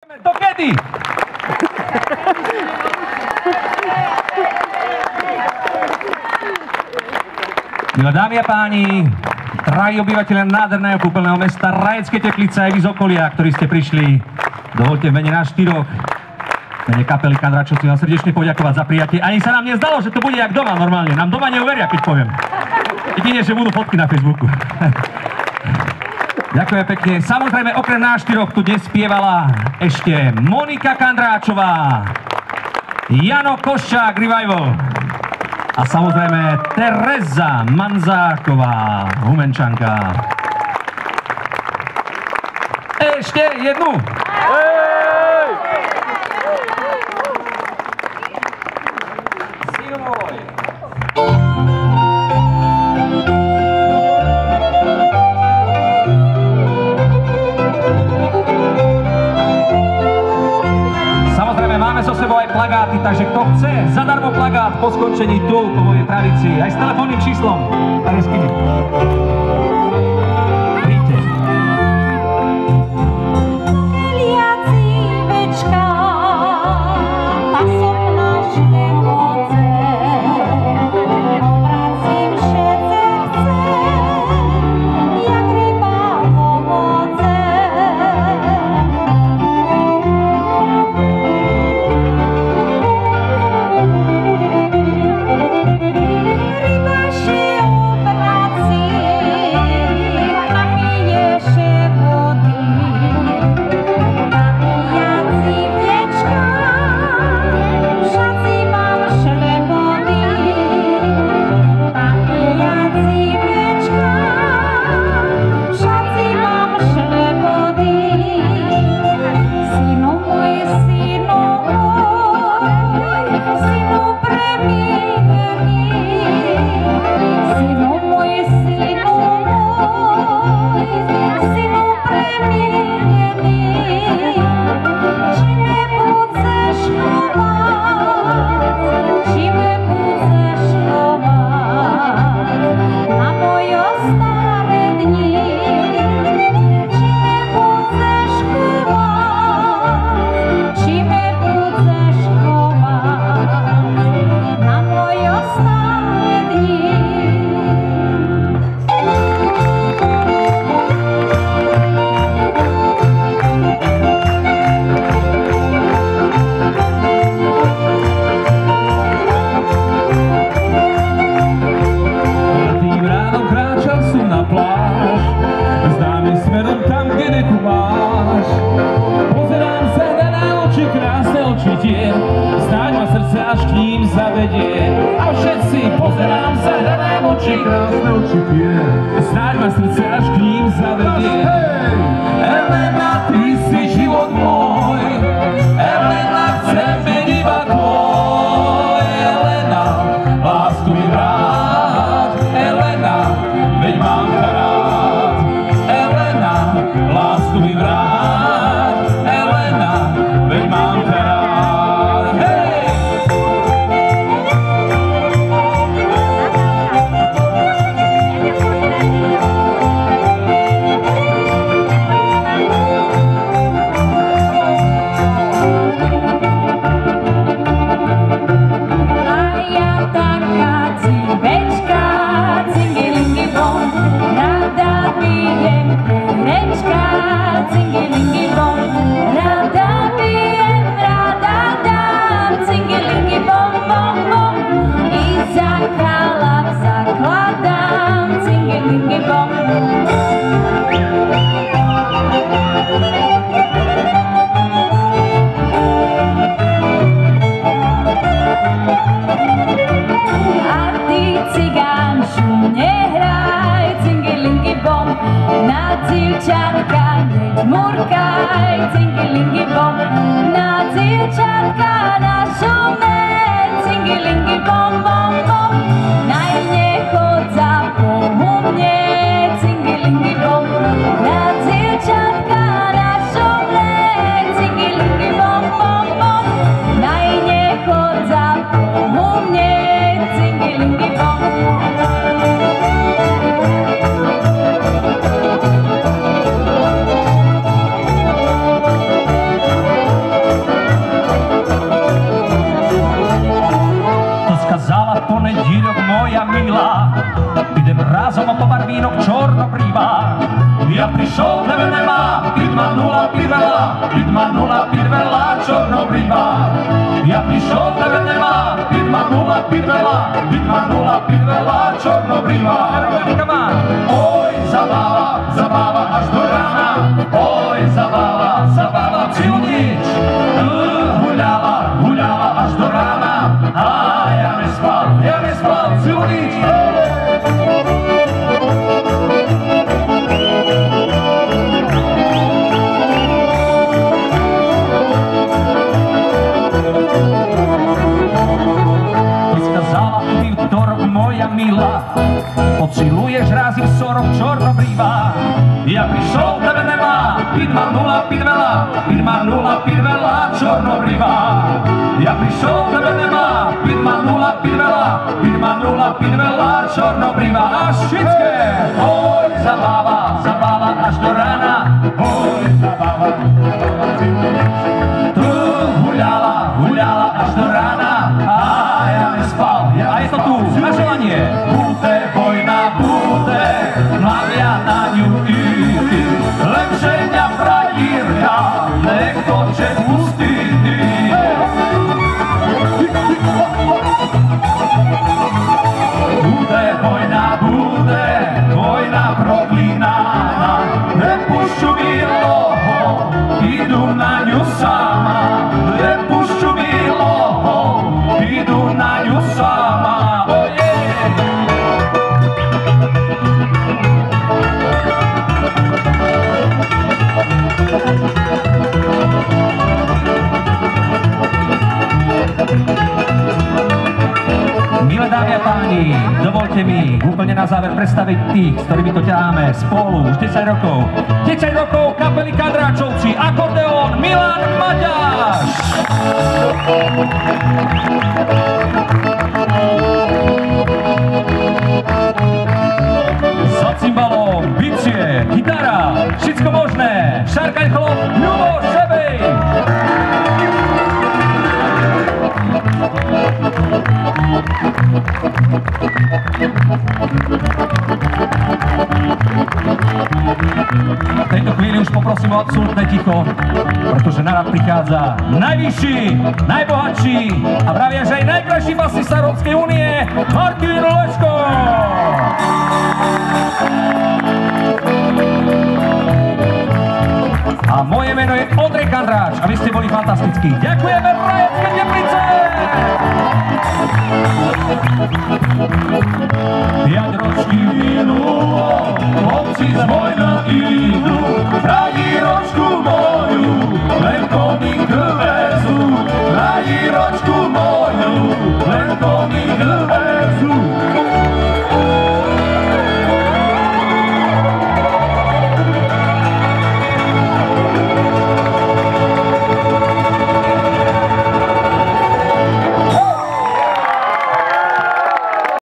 Dokedy? Milé dámy a páni, drahí obyvateľia nádherného kúpeľného mesta Rajecké Teplice aj vy z okolia, ktorí ste prišli, dovoľte v mene nás štyroch, v mene kapely Kandračovci vám srdečne poďakovať za prijatie. Ani sa nám nezdalo, že to bude jak doma normálne. Nám doma neuveria, keď poviem. Jedine, že budú fotky na Facebooku. Ďakujem pekne. Samozrejme, okrem nás štyroch tu dnes spievala ešte Monika Kandráčová, Jano Koščák Revival a samozrejme Tereza Manzáková, Humenčanka. Ešte jednu. Synu môj. Máme so sebou aj plagáty, takže kto chce zadarmo plagát po skončení tu po mojej pravici, aj s telefónnym číslom. Príďte. Snáď ma srdce až k ním zavedie. A všetci pozerám sa hrané oči, krásne oči tie. Snáď ma srdce až k ním zavedie. Elena, ty si život môj. Elena, chcem byť iba tvoj. Elena, lásku mi vráť. Elena, veď mám ťa rád. Elena, lásku mi vráť. Elena, veď mám ťa rád. manula, pit veľa, čornobrivá. Ja prišol, tebe nemá, pit manula, pit veľa, čornobrivá. Oj, zabáva až do rána, oj, zabáva celú nič. Huľala až do rána, a ja nespal celú nič. Mila, pociluješ raz i sorok čornobrivá. Ja prišol, tebe nemá, pit manula, pit veľa, čornobrivá. Ja prišol, tebe nemá, pit manula, pit veľa, čornobrivá. A všetké, oj, zabáva až do rána, oj, zabáva. Tu huľala až do rána, a ja nespal. A je to tu, na želanie. Bude vojna, hlavia na ňu ísť. Lepšie ňa frajíria, nekto čet pustí. Bude vojna proklínána. Nepušťu miloho, idú na ňu sama. Nepušťu miloho, idú na ňu sama. Milé dámy a páni, dovolte mi úplne na záver predstaviť tých, s ktorými to ťaháme spolu už 10 rokov. 10 rokov kapely Kadráčovci, akordeón Milan Maťáš. Za cymbalom, bicie, gitara, všetko možné, šarkaň chlop, Ľubo Šebej. V tejto chvíli už poprosím o absolútne ticho, pretože na rad prichádza najvyšší, najbohatší a vravia, že aj najkrajší basista Európskej únie, Martin Leško. A moje meno je Ondrej Kandráč a vy ste boli fantastickí. Ďakujeme, Rajecké Teplice! 5 ročky minulo, chlopci z vojna idú, radi ročku moju, len koník vezú, radi ročku moju, len koník